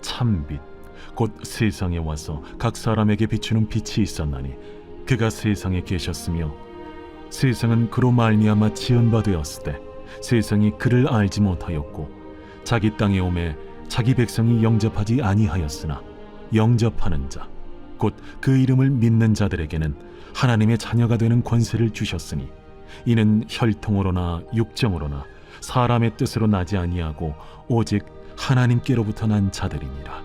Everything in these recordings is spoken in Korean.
참빛 곧 세상에 와서 각 사람에게 비추는 빛이 있었나니 그가 세상에 계셨으며 세상은 그로 말미암아 지은 바 되었으되 세상이 그를 알지 못하였고 자기 땅에 오매 자기 백성이 영접하지 아니하였으나 영접하는 자 곧 그 이름을 믿는 자들에게는 하나님의 자녀가 되는 권세를 주셨으니 이는 혈통으로나 육정으로나 사람의 뜻으로 나지 아니하고 오직 하나님께로부터 난 자들이니라.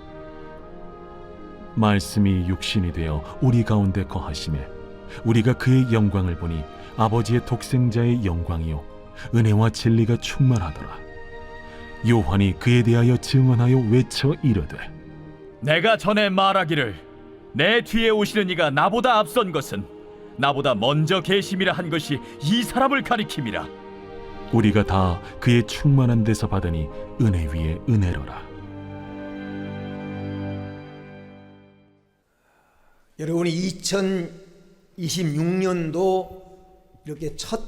말씀이 육신이 되어 우리 가운데 거하심에 우리가 그의 영광을 보니 아버지의 독생자의 영광이요 은혜와 진리가 충만하더라. 요한이 그에 대하여 증언하여 외쳐 이르되 내가 전에 말하기를 내 뒤에 오시는 이가 나보다 앞선 것은 나보다 먼저 계심이라 한 것이 이 사람을 가리킴이라. 우리가 다 그의 충만한 데서 받으니 은혜 위에 은혜로라. 여러분이 2026년도 이렇게 첫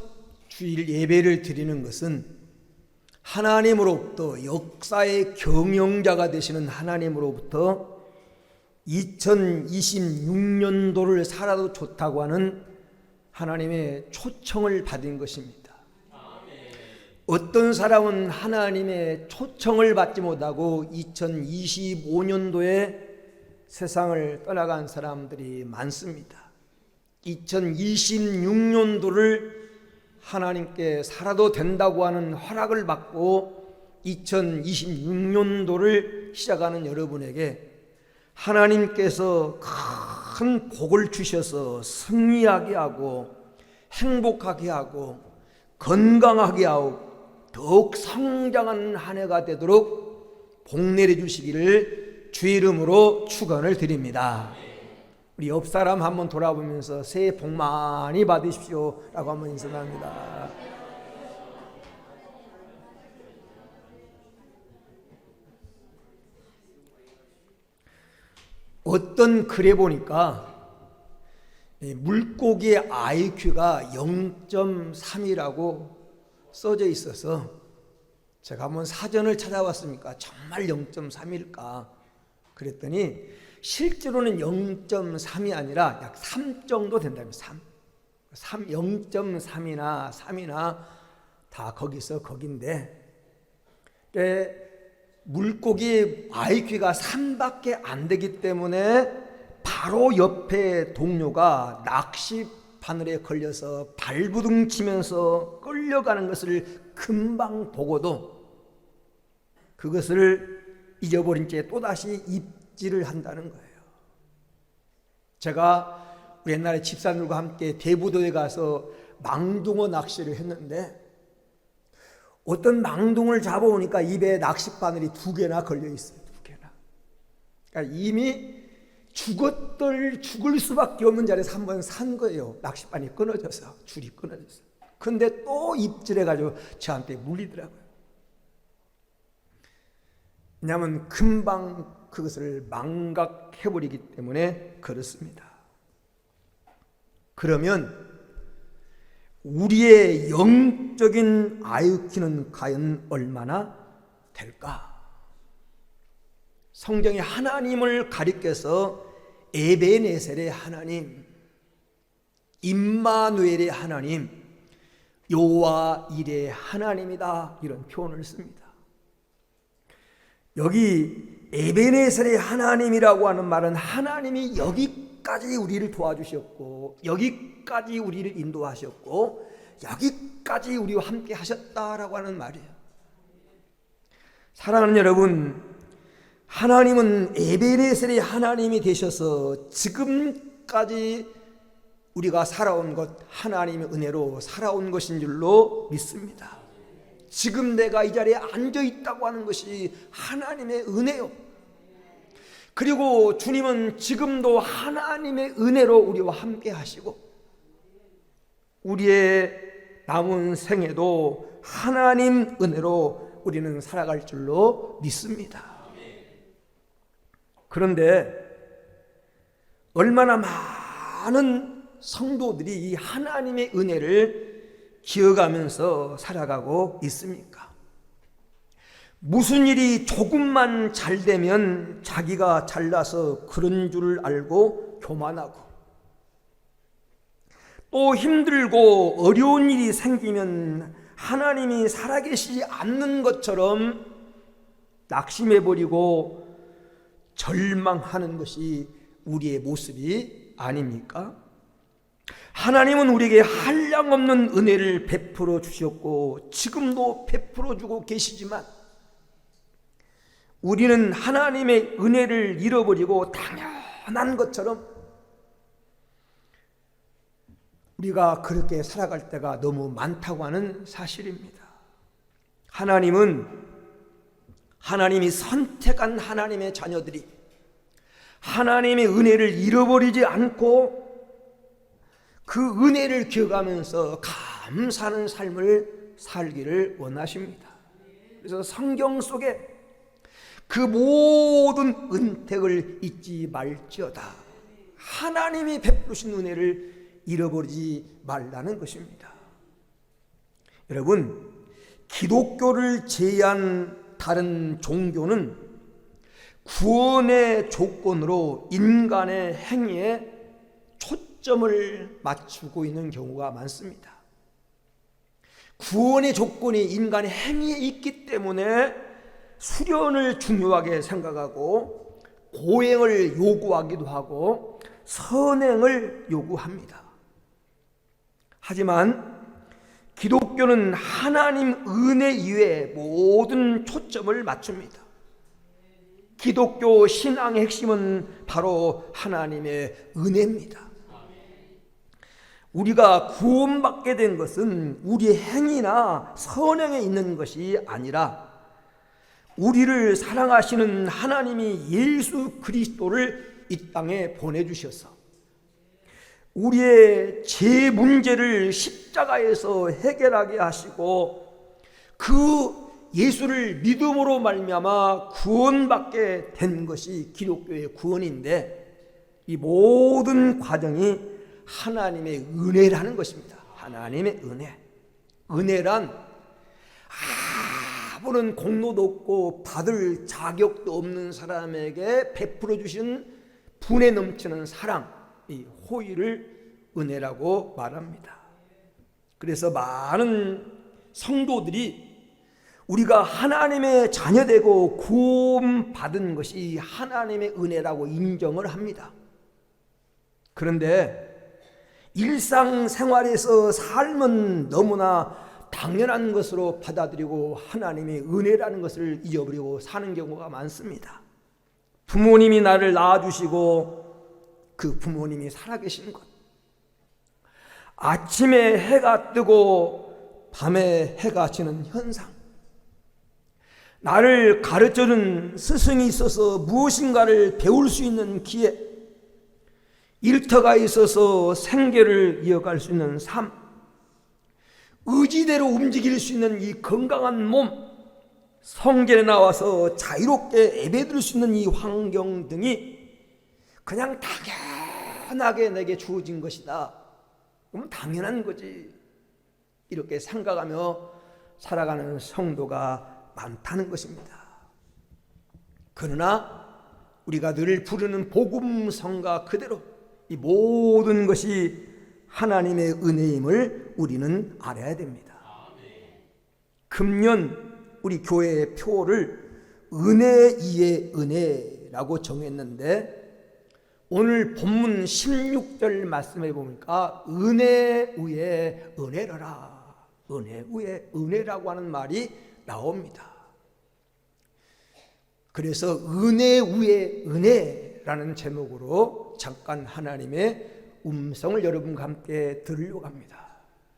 주일 예배를 드리는 것은 하나님으로부터 역사의 경영자가 되시는 하나님으로부터 2026년도를 살아도 좋다고 하는 하나님의 초청을 받은 것입니다. 어떤 사람은 하나님의 초청을 받지 못하고 2025년도에 세상을 떠나간 사람들이 많습니다. 2026년도를 하나님께 살아도 된다고 하는 허락을 받고 2026년도를 시작하는 여러분에게 하나님께서 큰 복을 주셔서 승리하게 하고 행복하게 하고 건강하게 하고 더욱 성장하는 한 해가 되도록 복 내려주시기를 주의 이름으로 축원을 드립니다. 우리 옆 사람 한번 돌아보면서 새해 복 많이 받으십시오 라고 한번 인사합니다. 어떤 글에 보니까 물고기의 IQ가 0.3이라고 써져 있어서 제가 한번 사전을 찾아봤으니까 정말 0.3일까 그랬더니 실제로는 0.3이 아니라 약 3 정도 된다면 3, 0.3이나 3이나 다 거기서 거긴데 물고기 IQ가 3밖에 안 되기 때문에 바로 옆에 동료가 낚시 바늘에 걸려서 발부둥 치면서 끌려가는 것을 금방 보고도 그것을 잊어버린 채 또다시 입질을 한다는 거예요. 제가 우리 옛날에 집사님들과 함께 대부도에 가서 망둥어 낚시를 했는데 어떤 망둥어를 잡아오니까 입에 낚싯바늘이 2개나 걸려있어요. 2개나. 그러니까 이미 죽을 수밖에 없는 자리에서 한번 산 거예요. 낚싯바늘이 끊어져서, 줄이 끊어져서. 근데 또 입질해가지고 저한테 물리더라고요. 왜냐하면 금방 그것을 망각해버리기 때문에 그렇습니다. 그러면 우리의 영적인 IQ는 과연 얼마나 될까? 성경이 하나님을 가리켜서 에베네셀의 하나님, 임마누엘의 하나님, 여호와 일의 하나님이다 이런 표현을 씁니다. 여기 에베네셀의 하나님이라고 하는 말은 하나님이 여기까지 우리를 도와주셨고 여기까지 우리를 인도하셨고 여기까지 우리와 함께 하셨다라고 하는 말이에요. 사랑하는 여러분, 하나님은 에베네셀의 하나님이 되셔서 지금까지 우리가 살아온 것 하나님의 은혜로 살아온 것인 줄로 믿습니다. 지금 내가 이 자리에 앉아 있다고 하는 것이 하나님의 은혜요. 그리고 주님은 지금도 하나님의 은혜로 우리와 함께 하시고 우리의 남은 생에도 하나님 은혜로 우리는 살아갈 줄로 믿습니다. 그런데 얼마나 많은 성도들이 이 하나님의 은혜를 기억하면서 살아가고 있습니까? 무슨 일이 조금만 잘 되면 자기가 잘나서 그런 줄 알고 교만하고, 또 힘들고 어려운 일이 생기면 하나님이 살아계시지 않는 것처럼 낙심해버리고 절망하는 것이 우리의 모습이 아닙니까? 하나님은 우리에게 한량없는 은혜를 베풀어 주셨고 지금도 베풀어 주고 계시지만, 우리는 하나님의 은혜를 잃어버리고 당연한 것처럼 우리가 그렇게 살아갈 때가 너무 많다고 하는 사실입니다. 하나님이 선택한 하나님의 자녀들이 하나님의 은혜를 잃어버리지 않고 그 은혜를 기억하면서 감사하는 삶을 살기를 원하십니다. 그래서 성경 속에 그 모든 은택을 잊지 말지어다, 하나님이 베푸신 은혜를 잃어버리지 말라는 것입니다. 여러분, 기독교를 제외한 다른 종교는 구원의 조건으로 인간의 행위에 초점을 맞추고 있는 경우가 많습니다. 구원의 조건이 인간의 행위에 있기 때문에 수련을 중요하게 생각하고 고행을 요구하기도 하고 선행을 요구합니다. 하지만 기독교는 하나님 은혜 이외에 모든 초점을 맞춥니다. 기독교 신앙의 핵심은 바로 하나님의 은혜입니다. 우리가 구원받게 된 것은 우리의 행위나 선행에 있는 것이 아니라 우리를 사랑하시는 하나님이 예수 그리스도를 이 땅에 보내주셔서 우리의 죄 문제를 십자가에서 해결하게 하시고 그 예수를 믿음으로 말미암아 구원받게 된 것이 기독교의 구원인데, 이 모든 과정이 하나님의 은혜라는 것입니다. 하나님의 은혜란 아무런 공로도 없고 받을 자격도 없는 사람에게 베풀어 주신 분에 넘치는 사랑, 이 호의를 은혜라고 말합니다. 그래서 많은 성도들이 우리가 하나님의 자녀되고 구원받은 것이 하나님의 은혜라고 인정을 합니다. 그런데 일상생활에서 삶은 너무나 당연한 것으로 받아들이고 하나님의 은혜라는 것을 잊어버리고 사는 경우가 많습니다. 부모님이 나를 낳아주시고 그 부모님이 살아계신 것, 아침에 해가 뜨고 밤에 해가 지는 현상, 나를 가르쳐준 스승이 있어서 무엇인가를 배울 수 있는 기회, 일터가 있어서 생계를 이어갈 수 있는 삶, 의지대로 움직일 수 있는 이 건강한 몸, 성전에 나와서 자유롭게 예배드릴 수 있는 이 환경 등이 그냥 당연하게 내게 주어진 것이다. 그러면 당연한 거지. 이렇게 생각하며 살아가는 성도가 많다는 것입니다. 그러나 우리가 늘 부르는 복음성가 그대로 이 모든 것이 하나님의 은혜임을 우리는 알아야 됩니다. 금년 우리 교회의 표를 은혜 위에 은혜라고 정했는데, 오늘 본문 16절 말씀해 보니까 은혜 위에 은혜라, 은혜 위에 은혜라고 하는 말이 나옵니다. 그래서 은혜 위에 은혜라는 제목으로 잠깐 하나님의 음성을 여러분과 함께 들으려고 합니다.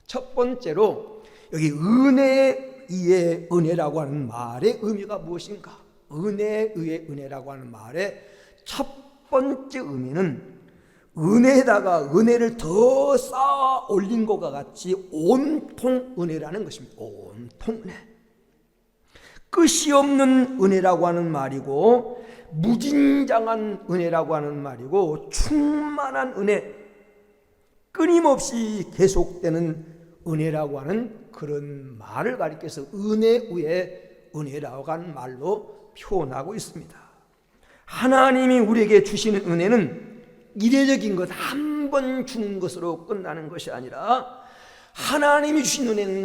첫 번째로 여기 은혜 위에 은혜라고 하는 말의 의미가 무엇인가? 은혜 위에 은혜라고 하는 말의 첫 번째 의미는 은혜에다가 은혜를 더 쌓아 올린 것과 같이 온통 은혜라는 것입니다. 온통 은혜. 끝이 없는 은혜라고 하는 말이고, 무진장한 은혜라고 하는 말이고, 충만한 은혜, 끊임없이 계속되는 은혜라고 하는 그런 말을 가리켜서 은혜 위에 은혜라고 하는 말로 표현하고 있습니다. 하나님이 우리에게 주시는 은혜는 이례적인 것 한 번 주는 것으로 끝나는 것이 아니라 하나님이 주신 은혜는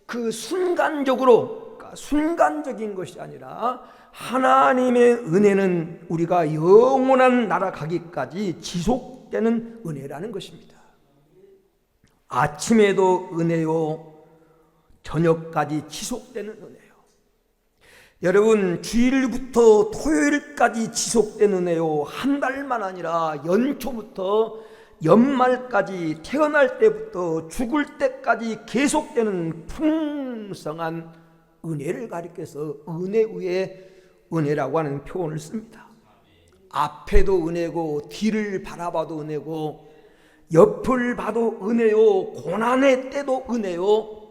그 순간적인 것이 아니라 하나님의 은혜는 우리가 영원한 나라 가기까지 지속되는 은혜라는 것입니다. 아침에도 은혜요, 저녁까지 지속되는 은혜요. 여러분, 주일부터 토요일까지 지속되는 은혜요, 한 달만 아니라 연초부터 연말까지, 태어날 때부터 죽을 때까지 계속되는 풍성한 은혜를 가리켜서 은혜 위에 은혜라고 하는 표현을 씁니다. 앞에도 은혜고, 뒤를 바라봐도 은혜고, 옆을 봐도 은혜요, 고난의 때도 은혜요,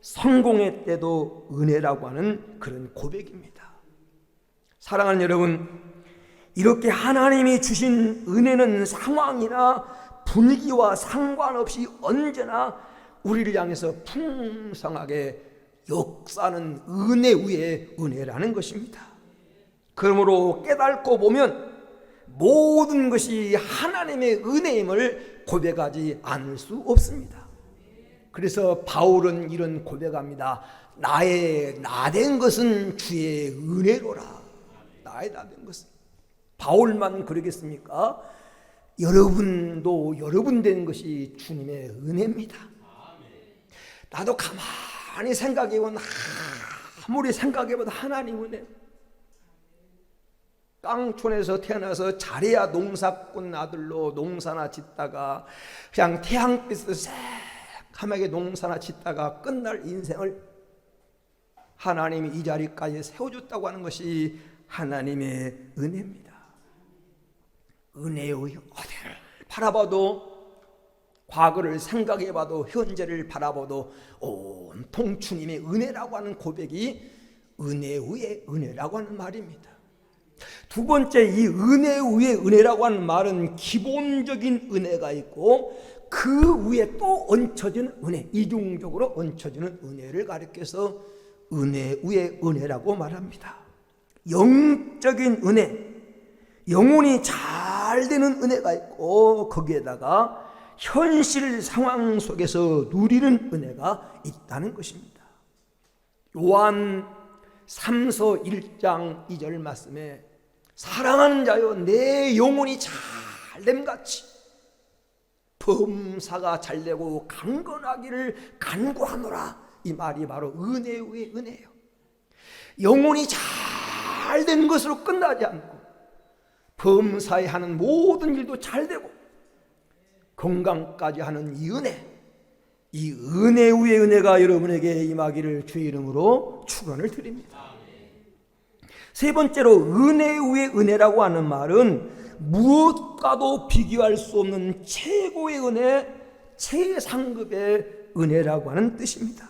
성공의 때도 은혜라고 하는 그런 고백입니다. 사랑하는 여러분, 이렇게 하나님이 주신 은혜는 상황이나 분위기와 상관없이 언제나 우리를 향해서 풍성하게 역사하는 은혜 위에 은혜라는 것입니다. 그러므로 깨닫고 보면 모든 것이 하나님의 은혜임을 고백하지 않을 수 없습니다. 그래서 바울은 이런 고백합니다. 나의 나된 것은 주의 은혜로라. 나의 나된 것은. 바울만 그러겠습니까? 여러분도 여러분 된 것이 주님의 은혜입니다. 나도 가만히 생각해보면, 아무리 생각해봐도 하나님 은혜. 깡촌에서 태어나서 잘해야 농사꾼 아들로 농사나 짓다가 그냥 태양빛에서 새카맣게 농사나 짓다가 끝날 인생을 하나님이 이 자리까지 세워줬다고 하는 것이 하나님의 은혜입니다. 은혜의 어디를 바라봐도, 과거를 생각해봐도, 현재를 바라봐도 온통 주님의 은혜라고 하는 고백이 은혜 위에 은혜라고 하는 말입니다. 두 번째, 이 은혜 위에 은혜라고 하는 말은 기본적인 은혜가 있고 그 위에 또 얹혀지는 은혜, 이중적으로 얹혀지는 은혜를 가리켜서 은혜 위에 은혜라고 말합니다. 영적인 은혜, 영혼이 잘 되는 은혜가 있고 거기에다가 현실 상황 속에서 누리는 은혜가 있다는 것입니다. 요한 3서 1장 2절 말씀에 사랑하는 자여 내 영혼이 잘됨같이 범사가 잘되고 강건하기를 간구하노라. 이 말이 바로 은혜 위에 은혜예요. 영혼이 잘된 것으로 끝나지 않고 범사에 하는 모든 일도 잘되고 건강까지 하는 이 은혜, 이 은혜 위에 은혜가 여러분에게 임하기를 주의 이름으로 축원을 드립니다. 세 번째로 은혜 위에 은혜라고 하는 말은 무엇과도 비교할 수 없는 최고의 은혜, 최상급의 은혜라고 하는 뜻입니다.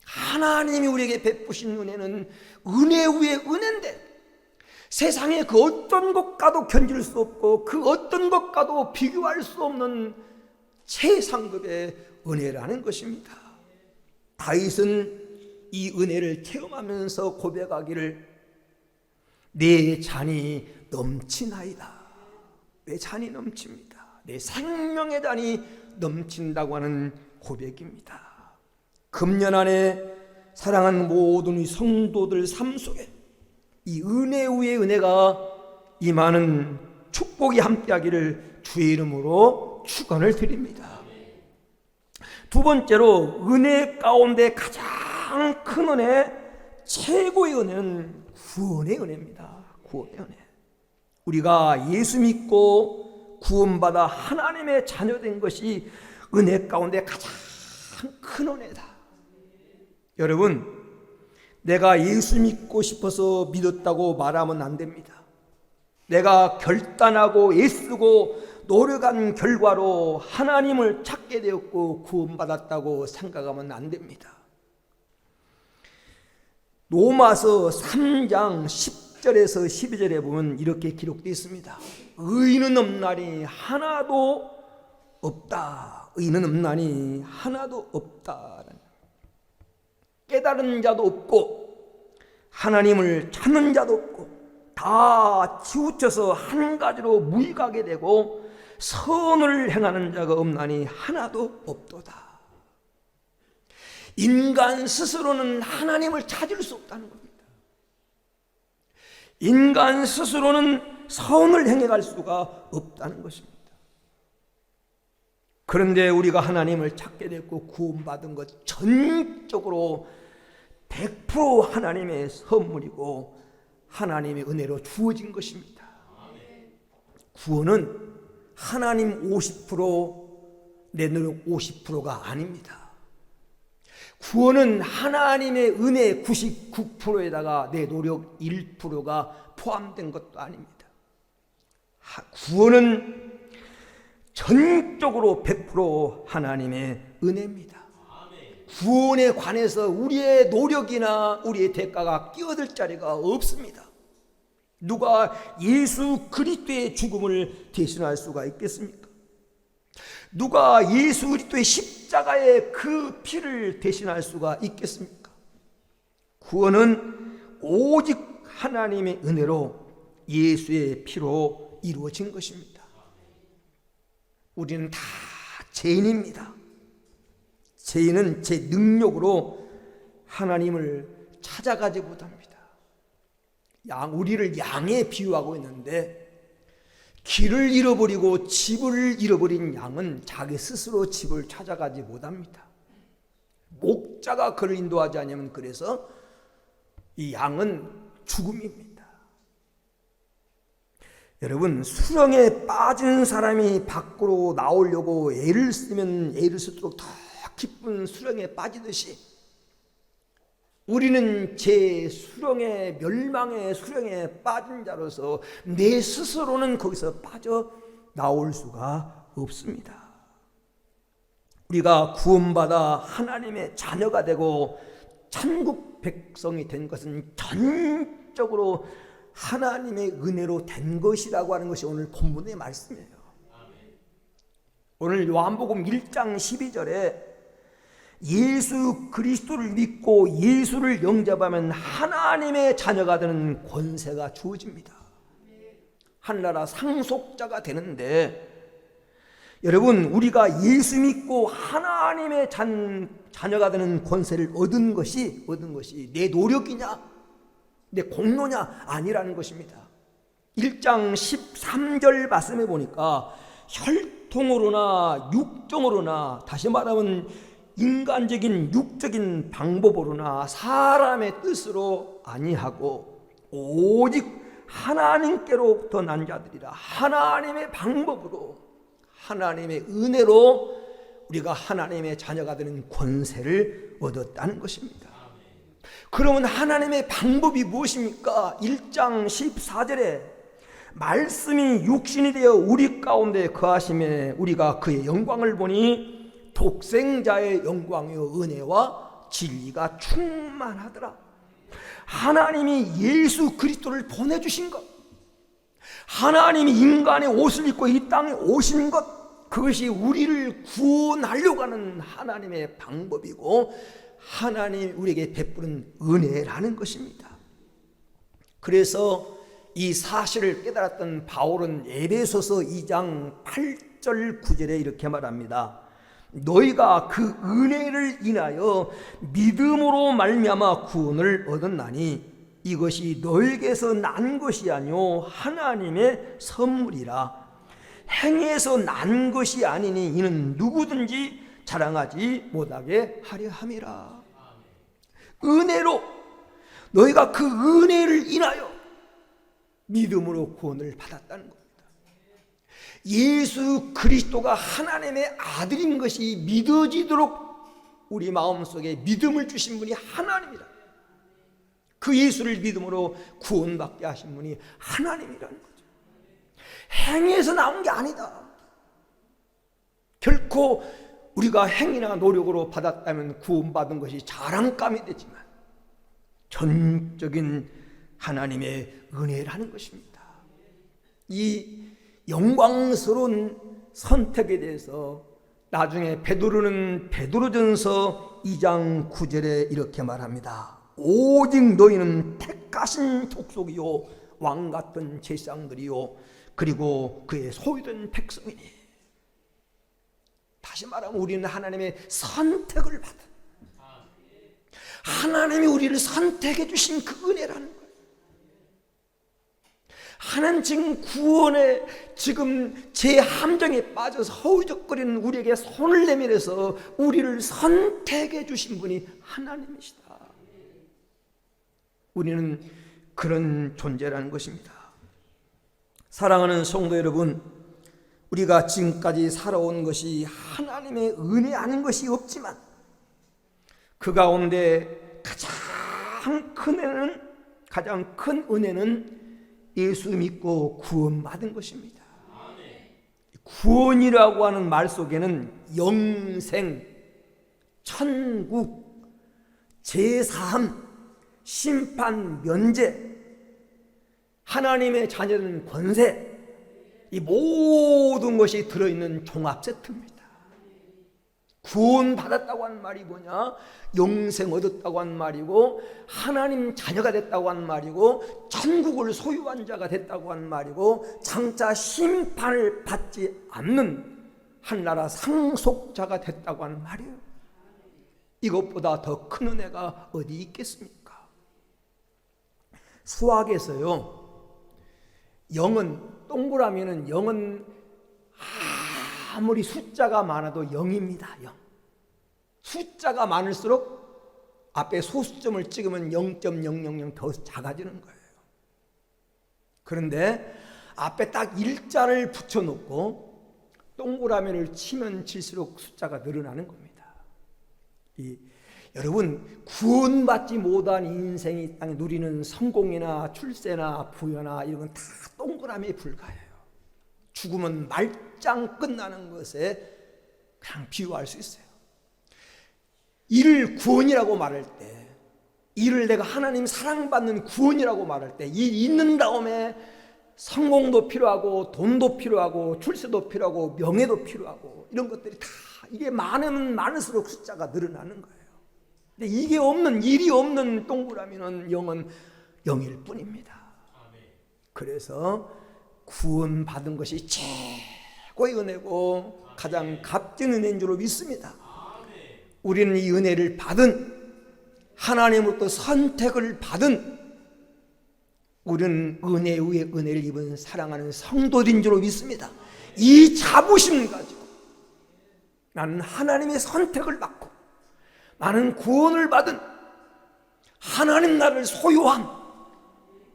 하나님이 우리에게 베푸신 은혜는 은혜 위에 은혜인데 세상에 그 어떤 것과도 견줄 수 없고 그 어떤 것과도 비교할 수 없는 최상급의 은혜라는 것입니다. 다윗은 이 은혜를 체험하면서 고백하기를 내 잔이 넘치나이다. 내 잔이 넘칩니다. 내 생명의 잔이 넘친다고 하는 고백입니다. 금년 안에 사랑하는 모든 이 성도들 삶 속에 이 은혜 위에 은혜가 임하는 축복이 함께하기를 주의 이름으로 축원을 드립니다. 두 번째로 은혜 가운데 가장 큰 은혜, 최고의 은혜는 구원의 은혜입니다. 구원의 은혜. 우리가 예수 믿고 구원받아 하나님의 자녀된 것이 은혜 가운데 가장 큰 은혜다. 여러분, 내가 예수 믿고 싶어서 믿었다고 말하면 안 됩니다. 내가 결단하고 애쓰고 노력한 결과로 하나님을 찾게 되었고 구원받았다고 생각하면 안 됩니다. 로마서 3장 10절에서 12절에 보면 이렇게 기록되어 있습니다. 의인은 없나니 하나도 없다. 의인은 없나니 하나도 없다. 깨달은 자도 없고 하나님을 찾는 자도 없고 다 치우쳐서 한 가지로 무익하게 되고 선을 행하는 자가 없나니 하나도 없도다. 인간 스스로는 하나님을 찾을 수 없다는 겁니다. 인간 스스로는 선을 행해갈 수가 없다는 것입니다. 그런데 우리가 하나님을 찾게 됐고 구원받은 것 전적으로 100% 하나님의 선물이고 하나님의 은혜로 주어진 것입니다. 구원은 하나님 50%, 내 노력 50%가 아닙니다. 구원은 하나님의 은혜 99%에다가 내 노력 1%가 포함된 것도 아닙니다. 구원은 전적으로 100% 하나님의 은혜입니다. 구원에 관해서 우리의 노력이나 우리의 대가가 끼어들 자리가 없습니다. 누가 예수 그리스도의 죽음을 대신할 수가 있겠습니까? 누가 예수 그리스도의 십자가의 그 피를 대신할 수가 있겠습니까? 구원은 오직 하나님의 은혜로 예수의 피로 이루어진 것입니다. 우리는 다 죄인입니다. 죄인은 제 능력으로 하나님을 찾아가지 못합니다. 우리를 양에 비유하고 있는데 길을 잃어버리고 집을 잃어버린 양은 자기 스스로 집을 찾아가지 못합니다. 목자가 그를 인도하지 않으면 그래서 이 양은 죽음입니다. 여러분, 수렁에 빠진 사람이 밖으로 나오려고 애를 쓰면 애를 쓸수록 더 깊은 수렁에 빠지듯이 우리는 제 수렁에 멸망의 수렁에 빠진 자로서 내 스스로는 거기서 빠져 나올 수가 없습니다. 우리가 구원받아 하나님의 자녀가 되고 천국 백성이 된 것은 전적으로 하나님의 은혜로 된 것이라고 하는 것이 오늘 본문의 말씀이에요. 오늘 요한복음 1장 12절에 예수 그리스도를 믿고 예수를 영접하면 하나님의 자녀가 되는 권세가 주어집니다. 한나라 상속자가 되는데, 여러분, 우리가 예수 믿고 하나님의 자녀가 되는 권세를 얻은 것이 내 노력이냐 내 공로냐 아니라는 것입니다. 1장 13절 말씀해 보니까 혈통으로나 육정으로나, 다시 말하면 인간적인 육적인 방법으로나 사람의 뜻으로 아니하고 오직 하나님께로부터 난 자들이라, 하나님의 방법으로 하나님의 은혜로 우리가 하나님의 자녀가 되는 권세를 얻었다는 것입니다. 그러면 하나님의 방법이 무엇입니까? 1장 14절에 말씀이 육신이 되어 우리 가운데 거하심에 우리가 그의 영광을 보니 독생자의 영광이요 은혜와 진리가 충만하더라. 하나님이 예수 그리스도를 보내주신 것, 하나님이 인간의 옷을 입고 이 땅에 오신 것, 그것이 우리를 구원하려고 하는 하나님의 방법이고 하나님이 우리에게 베푸는 은혜라는 것입니다. 그래서 이 사실을 깨달았던 바울은 에베소서 2장 8절 9절에 이렇게 말합니다. 너희가 그 은혜를 인하여 믿음으로 말미암아 구원을 얻었나니 이것이 너희에게서 난 것이 아니요 하나님의 선물이라. 행위에서 난 것이 아니니 이는 누구든지 자랑하지 못하게 하려 함이라. 은혜로, 너희가 그 은혜를 인하여 믿음으로 구원을 받았다는 겁니다. 예수 그리스도가 하나님의 아들인 것이 믿어지도록 우리 마음속에 믿음을 주신 분이 하나님이라. 그 예수를 믿음으로 구원받게 하신 분이 하나님이라는 거죠. 행위에서 나온 게 아니다. 결코 우리가 행위나 노력으로 받았다면 구원받은 것이 자랑감이 되지만 전적인 하나님의 은혜라는 것입니다. 이 영광스러운 선택에 대해서 나중에 베드로는 베드로전서 2장 9절에 이렇게 말합니다. 오직 너희는 택 까신 족속이요 왕 같은 제사장들이요 그리고 그의 소유된 백성이니, 다시 말하면 우리는 하나님의 선택을 받은, 하나님이 우리를 선택해 주신 그 은혜라는 거예요. 하나님 지금 구원에 지금 제 함정에 빠져서 허우적거리는 우리에게 손을 내밀어서 우리를 선택해 주신 분이 하나님이시다. 우리는 그런 존재라는 것입니다. 사랑하는 성도 여러분, 우리가 지금까지 살아온 것이 하나님의 은혜 아닌 것이 없지만 그 가운데 가장 큰 은혜는 예수 믿고 구원받은 것입니다. 구원이라고 하는 말 속에는 영생, 천국, 제사함, 심판, 면제, 하나님의 자녀는 권세, 이 모든 것이 들어있는 종합 세트입니다. 구원받았다고 하는 말이 뭐냐? 영생 얻었다고 하는 말이고, 하나님 자녀가 됐다고 하는 말이고, 천국을 소유한 자가 됐다고 하는 말이고, 장차 심판을 받지 않는 한나라 상속자가 됐다고 하는 말이에요. 이것보다 더 큰 은혜가 어디 있겠습니까? 수학에서요, 동그라미는 0은 아무리 숫자가 많아도 0입니다. 0. 숫자가 많을수록 앞에 소수점을 찍으면 0.000 더 작아지는 거예요. 그런데 앞에 딱 일자를 붙여놓고 동그라미를 치면 칠수록 숫자가 늘어나는 겁니다. 여러분, 구원받지 못한 인생이 이 땅에 누리는 성공이나 출세나 부여나 이런 건 다 동그라미에 불과해요. 죽으면 말짱 끝나는 것에 그냥 비유할 수 있어요. 이를 구원이라고 말할 때, 이를 내가 하나님 사랑받는 구원이라고 말할 때, 이 있는 다음에 성공도 필요하고 돈도 필요하고 출세도 필요하고 명예도 필요하고 이런 것들이 다 이게 많으면 많을수록 숫자가 늘어나는 거예요. 근데 이게 없는, 일이 없는 동그라미는 0은 0일 뿐입니다. 그래서 구원받은 것이 최고의 은혜고 가장 값진 은혜인 줄로 믿습니다. 우리는 이 은혜를 받은, 하나님으로부터 선택을 받은, 우리는 은혜 위에 은혜를 입은 사랑하는 성도들인 줄로 믿습니다. 이 자부심 가지고 나는 하나님의 선택을 받고 나는 구원을 받은, 하나님 나라를 소유한,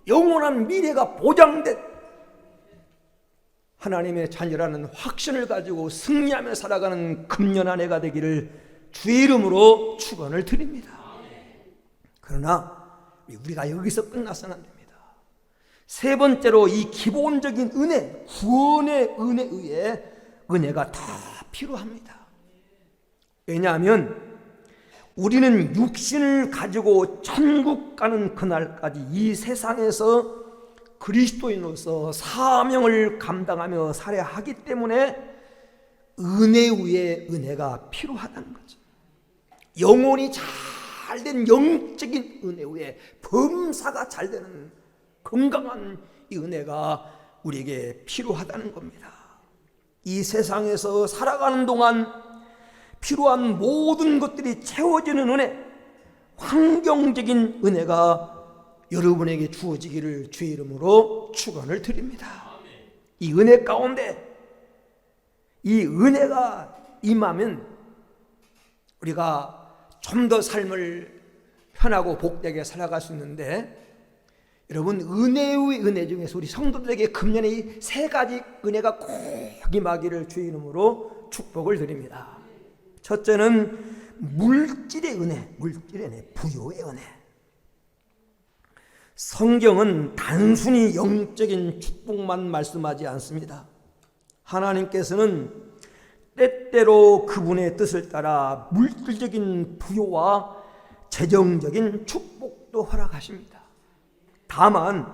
영원한 미래가 보장된 하나님의 자녀라는 확신을 가지고 승리하며 살아가는 금년한 해가 되기를 주의 이름으로 축원을 드립니다. 그러나 우리가 여기서 끝나서는 안 됩니다. 세 번째로 이 기본적인 은혜, 구원의 은혜 위에 은혜가 다 필요합니다. 왜냐하면 우리는 육신을 가지고 천국 가는 그날까지 이 세상에서 그리스도인으로서 사명을 감당하며 살아야 하기 때문에 은혜 위에 은혜가 필요하다는 거죠. 영혼이 잘된 영적인 은혜 위에 범사가 잘 되는 건강한 이 은혜가 우리에게 필요하다는 겁니다. 이 세상에서 살아가는 동안 필요한 모든 것들이 채워지는 은혜, 환경적인 은혜가 여러분에게 주어지기를 주의 이름으로 축원을 드립니다. 이 은혜 가운데 이 은혜가 임하면 우리가 좀 더 삶을 편하고 복되게 살아갈 수 있는데, 여러분, 은혜의 은혜 중에서 우리 성도들에게 금년에 이 세 가지 은혜가 꼭 임하기를 주의 이름으로 축복을 드립니다. 첫째는 물질의 은혜, 부요의 은혜. 성경은 단순히 영적인 축복만 말씀하지 않습니다. 하나님께서는 때때로 그분의 뜻을 따라 물질적인 부요와 재정적인 축복도 허락하십니다. 다만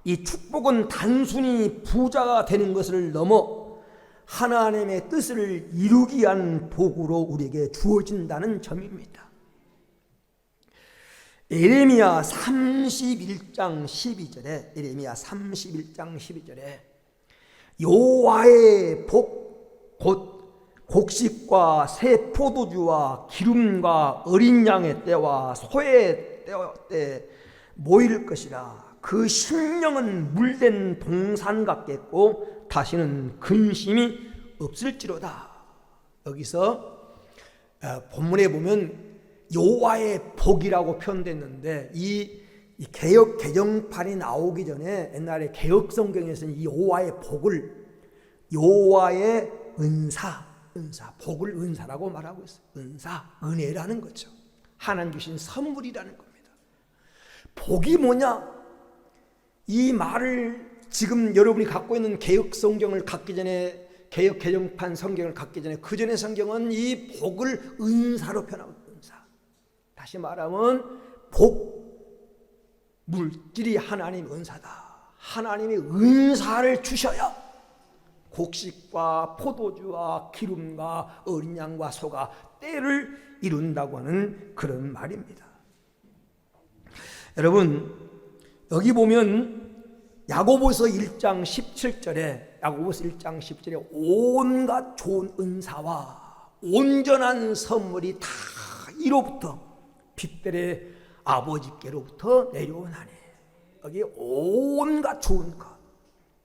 이 축복은 단순히 부자가 되는 것을 넘어 하나님의 뜻을 이루기 위한 도구로 우리에게 주어진다는 점입니다. 예레미야 31장 12절에 예레미야 31장 12절에 여호와의 복 곧 곡식과 새 포도주와 기름과 어린 양의 때와 소의 때 모일 것이라. 그 심령은 물된 동산 같겠고 다시는 근심이 없을지로다. 여기서 본문에 보면 여호와의 복이라고 표현됐는데 이 개역 개정판이 나오기 전에 옛날에 개역 성경에서는 이 여호와의 복을 여호와의 은사, 복을 은사라고 말하고 있어요. 은사, 은혜라는 거죠. 하나님 주신 선물이라는 겁니다. 복이 뭐냐? 이 말을 지금 여러분이 갖고 있는 개역 성경을 갖기 전에, 개역 개정판 성경을 갖기 전에, 그 전의 성경은 이 복을 은사로 표현하고 있어요. 은사. 다시 말하면 복, 물질이 하나님 은사다. 하나님이 은사를 주셔야 곡식과 포도주와 기름과 어린 양과 소가 때를 이룬다고 하는 그런 말입니다. 여러분, 여기 보면 야고보서 1장 17절에 야고보서 1장 10절에 온갖 좋은 은사와 온전한 선물이 다 이로부터 빛들의 아버지께로부터 내려오나니. 여기 온갖 좋은 것,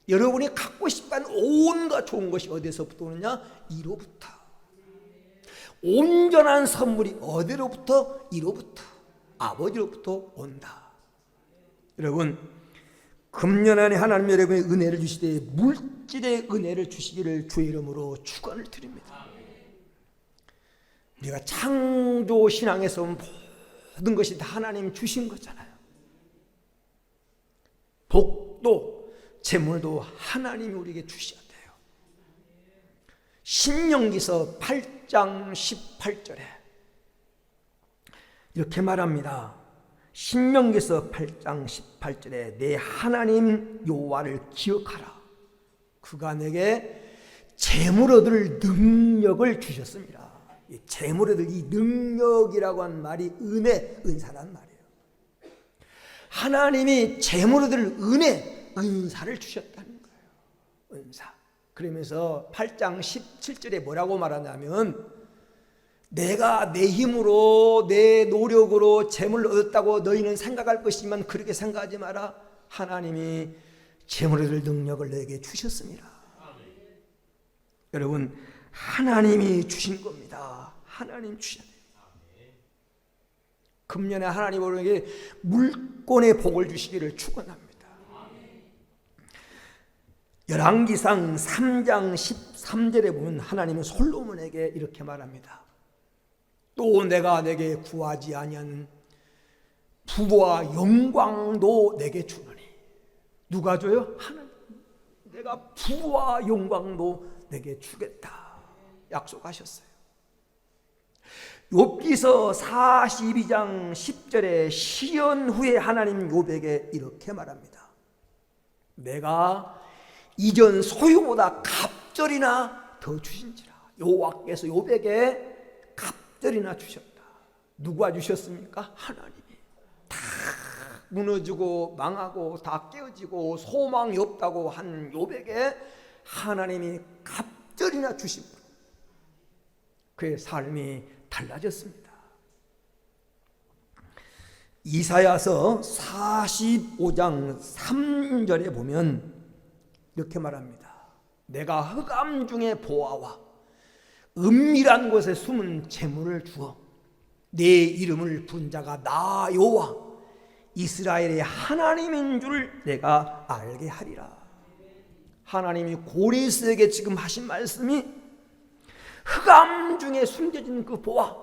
여러분이 갖고 싶은 온갖 좋은 것이 어디서부터 오느냐? 이로부터. 온전한 선물이 어디로부터? 이로부터, 아버지로부터 온다. 여러분, 금년 안에 하나님 여러분의 은혜를 주시되 물질의 은혜를 주시기를 주의 이름으로 축원을 드립니다. 우리가 창조 신앙에서 모든 것이 다 하나님 주신 거잖아요. 복도 재물도 하나님이 우리에게 주셔야 돼요. 신명기서 8장 18절에 이렇게 말합니다. 신명기서 8장 18절에 내 하나님 여호와를 기억하라. 그가 내게 재물 얻을 능력을 주셨습니다. 이 재물 얻을 이 능력이라고 한 말이 은혜, 은사란 말이에요. 하나님이 재물 얻을 은혜, 은사를 주셨다는 거예요. 은사. 그러면서 8장 17절에 뭐라고 말하냐면 내가 내 힘으로 내 노력으로 재물을 얻었다고 너희는 생각할 것이지만 그렇게 생각하지 마라. 하나님이 재물을 얻을 능력을 너에게 주셨습니다. 여러분, 하나님이 주신 겁니다. 하나님 주셔야 돼요. 금년에 하나님 우리에게 물권의 복을 주시기를 축원합니다. 열왕기상 3장 13절에 보면 하나님은 솔로몬에게 이렇게 말합니다. 또 내가 내게 구하지 아니한 부와 영광도 내게 주노니. 누가 줘요? 하나님. 내가 부와 영광도 내게 주겠다 약속하셨어요. 욥기서 42장 10절에 시연 후에 하나님 욥에게 이렇게 말합니다. 내가 이전 소유보다 갑절이나 더 주신지라. 여호와께서 욥에게 갑절이나 주셨다. 누가 주셨습니까? 하나님이. 다 무너지고 망하고 다 깨어지고 소망이 없다고 한 욥에게 하나님이 갑절이나 주신 분. 그의 삶이 달라졌습니다. 이사야서 45장 3절에 보면 이렇게 말합니다. 내가 흑암 중에 보아와 은밀한 곳에 숨은 재물을 주어 내 이름을 부른 자가 나 여호와 이스라엘의 하나님인 줄 내가 알게 하리라. 하나님이 고레스에게 지금 하신 말씀이 흑암 중에 숨겨진 그 보아,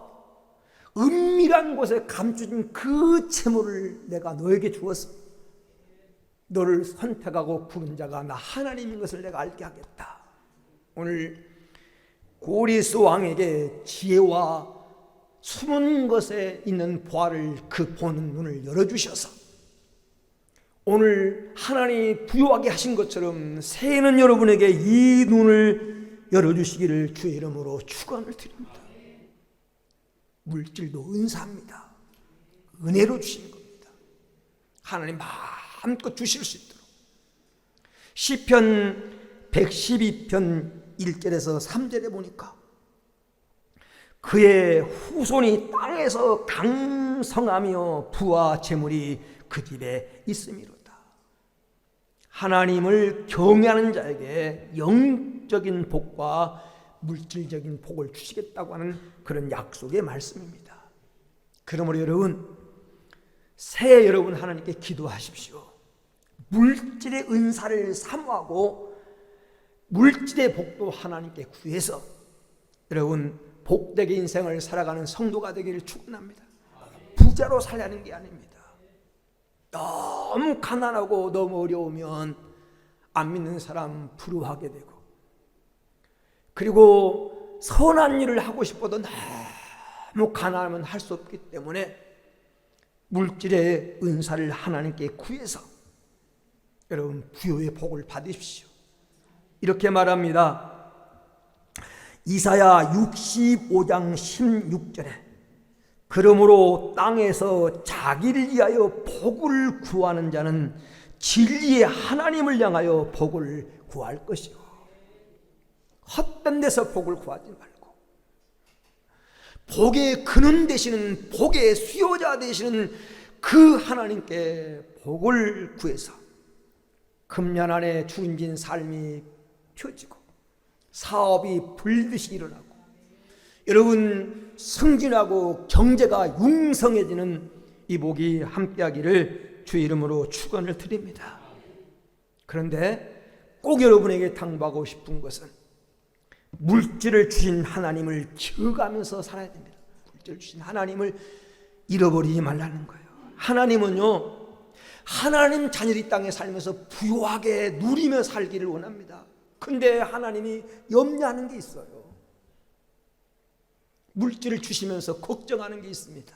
은밀한 곳에 감춰진 그 재물을 내가 너에게 주었어. 너를 선택하고 부른 자가 나 하나님인 것을 내가 알게 하겠다. 오늘 고레스 왕에게 지혜와 숨은 것에 있는 보화를 그 보는 눈을 열어주셔서 오늘 하나님이 부유하게 하신 것처럼 새해는 여러분에게 이 눈을 열어주시기를 주의 이름으로 축원을 드립니다. 물질도 은사입니다. 은혜로 주신 겁니다. 하나님 마음껏 주실 수 있도록. 시편 112편 1절에서 3절에 보니까 그의 후손이 땅에서 강성하며 부와 재물이 그 집에 있음이로다. 하나님을 경외하는 자에게 영적인 복과 물질적인 복을 주시겠다고 하는 그런 약속의 말씀입니다. 그러므로 여러분, 새해 여러분 하나님께 기도하십시오. 물질의 은사를 사모하고 물질의 복도 하나님께 구해서 여러분 복되게 인생을 살아가는 성도가 되기를 축원합니다. 부자로 살려는 게 아닙니다. 너무 가난하고 너무 어려우면 안 믿는 사람 부러워하게 되고, 그리고 선한 일을 하고 싶어도 너무 가난하면 할 수 없기 때문에 물질의 은사를 하나님께 구해서 여러분 부요의 복을 받으십시오. 이렇게 말합니다. 이사야 65장 16절에 그러므로 땅에서 자기를 위하여 복을 구하는 자는 진리의 하나님을 향하여 복을 구할 것이요, 헛된 데서 복을 구하지 말고 복의 근원 되시는, 복의 수요자 되시는 그 하나님께 복을 구해서 금년 안에 주인진 삶이 펴지고 사업이 불듯이 일어나고 여러분 승진하고 경제가 융성해지는 이 복이 함께하기를 주의 이름으로 축원을 드립니다. 그런데 꼭 여러분에게 당부하고 싶은 것은 물질을 주신 하나님을 기억하면서 살아야 됩니다. 물질을 주신 하나님을 잃어버리지 말라는 거예요. 하나님은요, 하나님 자녀들이 땅에 살면서 부유하게 누리며 살기를 원합니다. 근데 하나님이 염려하는 게 있어요. 물질을 주시면서 걱정하는 게 있습니다.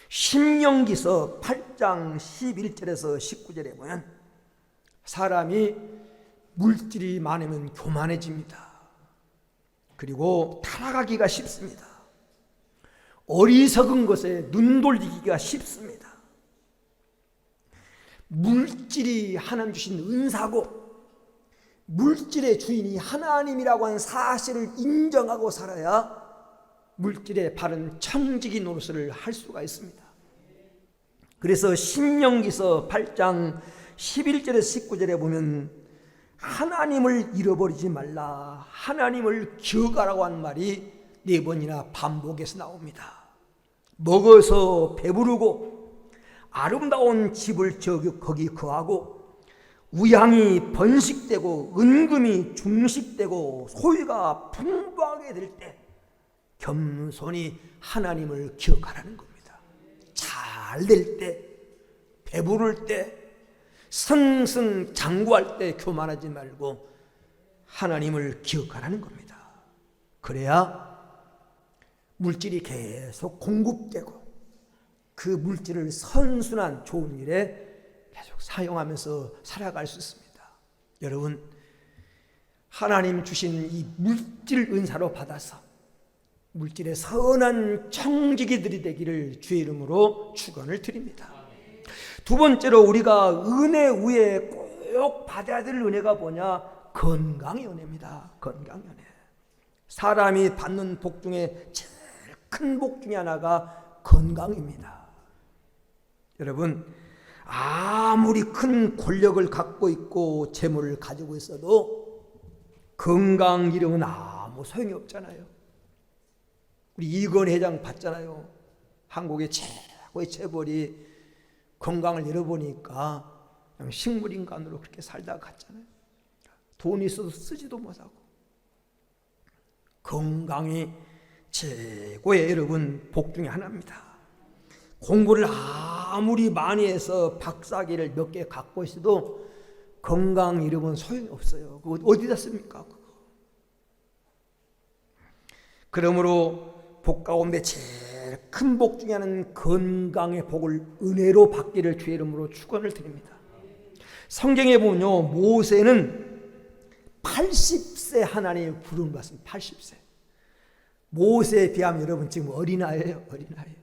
신명기서 8장 11절에서 19절에 보면 사람이 물질이 많으면 교만해집니다. 그리고 타락하기가 쉽습니다. 어리석은 것에 눈 돌리기가 쉽습니다. 물질이 하나님 주신 은사고 물질의 주인이 하나님이라고 하는 사실을 인정하고 살아야 물질의 바른 청지기 노릇을 할 수가 있습니다. 그래서 신명기서 8장 11절에서 19절에 보면 하나님을 잃어버리지 말라, 하나님을 기억하라고 하는 말이 4번이나 반복해서 나옵니다. 먹어서 배부르고 아름다운 집을 거기 거하고 우양이 번식되고 은금이 중식되고 소유가 풍부하게 될 때 겸손히 하나님을 기억하라는 겁니다. 잘 될 때, 배부를 때, 승승장구할 때 교만하지 말고 하나님을 기억하라는 겁니다. 그래야 물질이 계속 공급되고 그 물질을 선순환 좋은 일에 계속 사용하면서 살아갈 수 있습니다. 여러분, 하나님 주신 이 물질 은사로 받아서 물질의 선한 청지기들이 되기를 주의 이름으로 축원을 드립니다. 두 번째로 우리가 은혜 위에 꼭 받아야 될 은혜가 뭐냐? 건강의 은혜입니다. 건강의 은혜. 사람이 받는 복 중에 제일 큰 복 중에 하나가 건강입니다. 여러분, 아무리 큰 권력을 갖고 있고 재물을 가지고 있어도 건강 잃으면 아무 소용이 없잖아요. 우리 이건 회장 봤잖아요. 한국의 최고의 재벌이 건강을 잃어보니까 그냥 식물인간으로 그렇게 살다가 갔잖아요. 돈이 있어도 쓰지도 못하고. 건강이 최고의 여러분 복 중에 하나입니다. 공부를 아무리 많이 해서 박사학위를 몇 개 갖고 있어도 건강 잃으면 소용이 없어요. 그거 어디다 씁니까? 그거. 그러므로 복 가운데 제일 큰 복 중에 하나는 건강의 복을 은혜로 받기를 주의 이름으로 축원을 드립니다. 성경에 보면요, 모세는 80세 하나님의 부름을 받습니다. 80세. 모세에 비하면 여러분 지금 어린아이예요. 어린아이.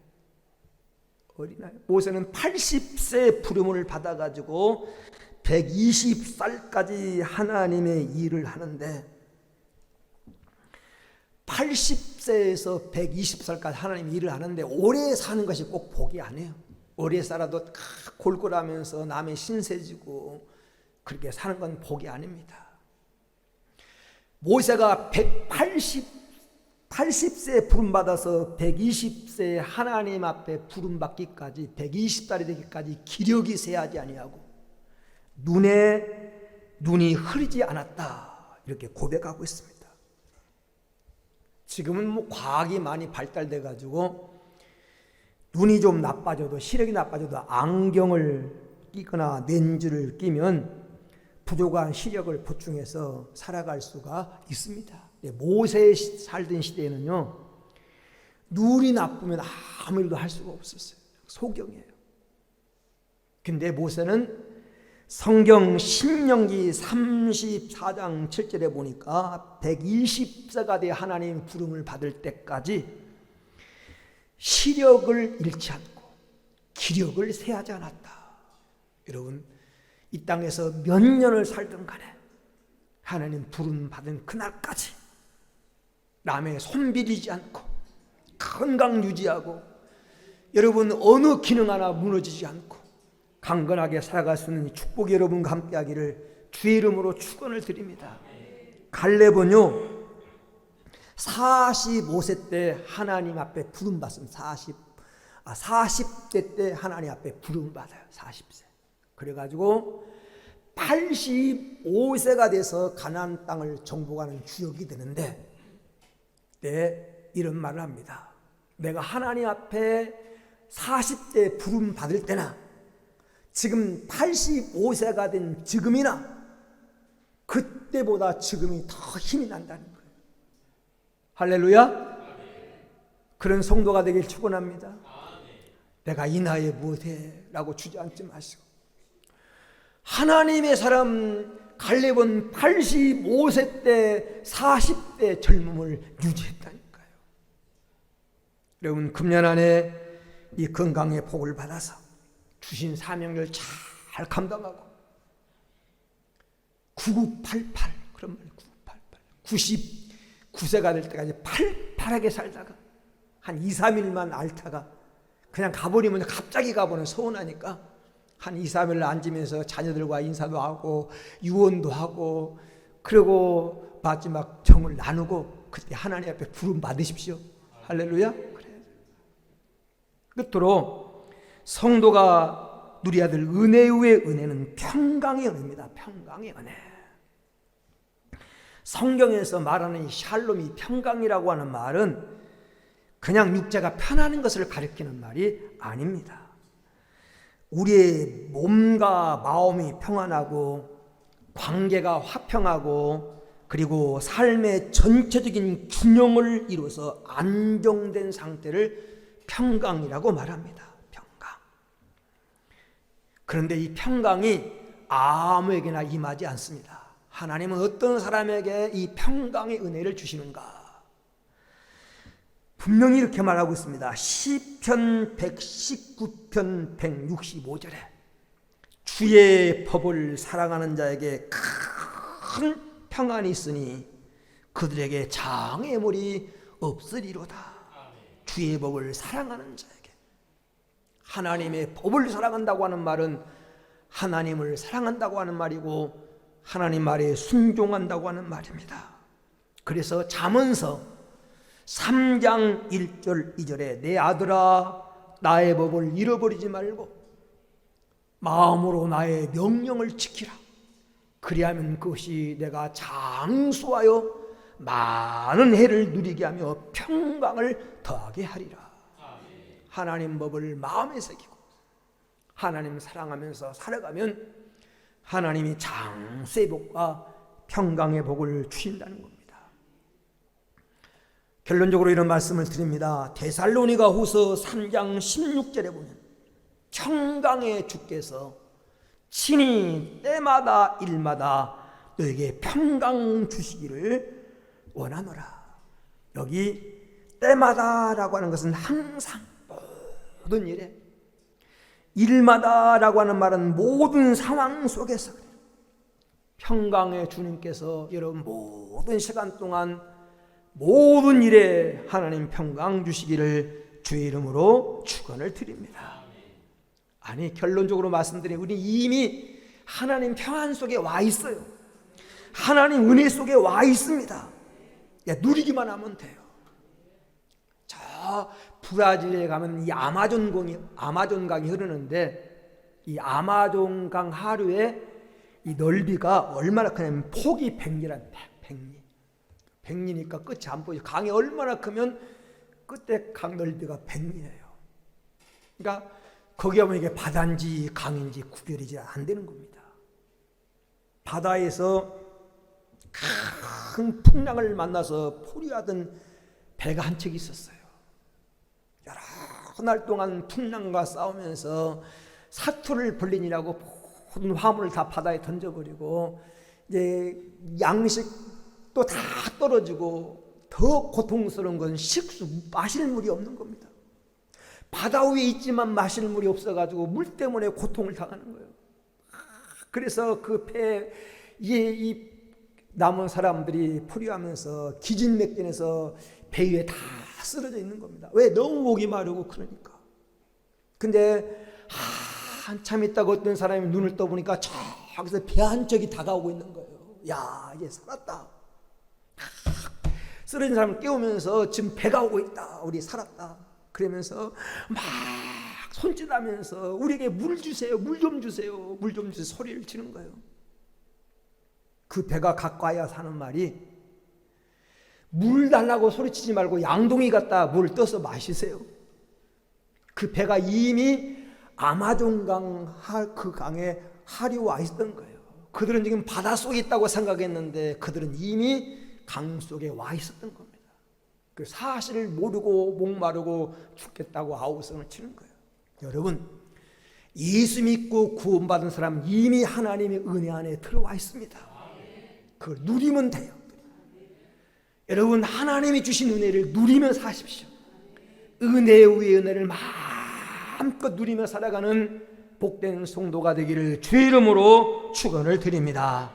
어린아이. 모세는 80세 부름을 받아가지고 120살까지 하나님의 일을 하는데 80세에서 120살까지 하나님 일을 하는데 오래 사는 것이 꼭 복이 아니에요. 오래 살아도 골골하면서 남의 신세지고 그렇게 사는 건 복이 아닙니다. 모세가 80세 부름받아서 120세에 하나님 앞에 부름받기까지 120살이 되기까지 기력이 세하지 아니하고 눈이 흐리지 않았다 이렇게 고백하고 있습니다. 지금은 뭐 과학이 많이 발달돼 가지고 눈이 좀 나빠져도 시력이 나빠져도 안경을 끼거나 렌즈를 끼면 부족한 시력을 보충해서 살아갈 수가 있습니다. 모세 살던 시대에는요 눈이 나쁘면 아무 일도 할 수가 없었어요. 소경이에요. 근데 모세는 성경 신명기 34장 7절에 보니까 120세가 돼 하나님 부름을 받을 때까지 시력을 잃지 않고 기력을 세하지 않았다. 여러분 이 땅에서 몇 년을 살든 간에 하나님 부름 받은 그날까지 남의 손 빌리지 않고 건강 유지하고 여러분 어느 기능 하나 무너지지 않고 강건하게 살아갈 수 있는 축복이 여러분과 함께하기를 주의 이름으로 축원을 드립니다. 갈렙은요 45세 때 하나님 앞에 부름 받습니다. 40대 때 하나님 앞에 부름 받아요. 40세. 그래가지고 85세가 돼서 가나안 땅을 정복하는 주역이 되는데 이런 말을 합니다. 내가 하나님 앞에 40대 부름 받을 때나 지금 85세가 된 지금이나 그때보다 지금이 더 힘이 난다는 거예요. 할렐루야. 그런 성도가 되길 축원합니다. 내가 이 나이에 무엇해 라고 주저앉지 마시고 하나님의 사람 갈렙은 85세 때 40대 젊음을 유지했다니까요. 여러분 금년 안에 이 건강의 복을 받아서 주신 사명을 잘 감당하고 9988 그런 말 99세가 될 때까지 팔팔하게 살다가 한 2, 3일만 앓다가 그냥 가버리면 갑자기 가버리면 서운하니까 한 2, 3일 앉으면서 자녀들과 인사도 하고 유언도 하고 그리고 마지막 정을 나누고 그때 하나님 앞에 부름 받으십시오. 할렐루야. 그래. 끝으로 성도가 누려야 될 은혜 위의 은혜는 평강의 은혜입니다. 평강의 은혜. 성경에서 말하는 샬롬이 평강이라고 하는 말은 그냥 육체가 편안한 것을 가리키는 말이 아닙니다. 우리의 몸과 마음이 평안하고 관계가 화평하고 그리고 삶의 전체적인 균형을 이루어서 안정된 상태를 평강이라고 말합니다. 평강. 그런데 이 평강이 아무에게나 임하지 않습니다. 하나님은 어떤 사람에게 이 평강의 은혜를 주시는가? 분명히 이렇게 말하고 있습니다. 시편 119편 165절에 주의 법을 사랑하는 자에게 큰 평안이 있으니 그들에게 장애물이 없으리로다. 주의 법을 사랑하는 자에게. 하나님의 법을 사랑한다고 하는 말은 하나님을 사랑한다고 하는 말이고 하나님 말에 순종한다고 하는 말입니다. 그래서 잠언서 3장 1절 2절에 내 아들아 나의 법을 잃어버리지 말고 마음으로 나의 명령을 지키라. 그리하면 그것이 내가 장수하여 많은 해를 누리게 하며 평강을 더하게 하리라. 하나님 법을 마음에 새기고 하나님 사랑하면서 살아가면 하나님이 장수의 복과 평강의 복을 주신다는 겁니다. 결론적으로 이런 말씀을 드립니다. 데살로니가 후서 3장 16절에 보면 평강의 주께서 친히 때마다 일마다 너에게 평강 주시기를 원하노라. 여기 때마다라고 하는 것은 항상 모든 일에 일마다라고 하는 말은 모든 상황 속에서 평강의 주님께서 여러분 모든 시간 동안 모든 일에 하나님 평강 주시기를 주의 이름으로 축원을 드립니다. 아니, 결론적으로 말씀드리면 우리 이미 하나님 평안 속에 와 있어요. 하나님 은혜 속에 와 있습니다. 누리기만 하면 돼요. 저 브라질에 가면 이 아마존강이 흐르는데, 이 아마존강 하류의 이 넓이가 얼마나 크냐면 폭이 100리란 100리. 100리니까 끝이 안 보이죠. 강이 얼마나 크면 끝에 강 넓이가 100리예요. 그러니까 거기 가면 이게 바다인지 강인지 구별이 잘 안 되는 겁니다. 바다에서 큰 풍랑을 만나서 포위하던 배가 한 척이 있었어요. 여러 날 동안 풍랑과 싸우면서 사투를 벌린이라고 모든 화물을 다 바다에 던져버리고 이제 양식도 다 떨어지고 더 고통스러운 건 식수, 마실 물이 없는 겁니다. 바다 위에 있지만 마실 물이 없어가지고 물 때문에 고통을 당하는 거예요. 그래서 그 배에 이 남은 사람들이 포위하면서 기진맥진해서 배 위에 다 쓰러져 있는 겁니다. 왜? 너무 목이 마르고 그러니까. 근데 한참 있다가 어떤 사람이 눈을 떠보니까 저기서 배 한 척이 다가오고 있는 거예요. 야, 이제 살았다. 쓰러진 사람을 깨우면서 지금 배가 오고 있다. 우리 살았다. 그러면서 막 손짓하면서 우리에게 물 주세요. 물 좀 주세요. 물 좀 주세요. 소리를 치는 거예요. 그 배가 가까이 와서 하는 말이, 물 달라고 소리치지 말고 양동이 갖다 물 떠서 마시세요. 그 배가 이미 아마존강 그 강에 하류 와 있었던 거예요. 그들은 지금 바닷속에 있다고 생각했는데 그들은 이미 강 속에 와 있었던 겁니다. 그 사실을 모르고 목마르고 죽겠다고 아우성을 치는 거예요. 여러분, 예수 믿고 구원받은 사람 이미 하나님의 은혜 안에 들어와 있습니다. 그걸 누리면 돼요. 여러분, 하나님이 주신 은혜를 누리며 사십시오. 은혜 위에 은혜를 마음껏 누리며 살아가는 복된 성도가 되기를 주의 이름으로 축원을 드립니다.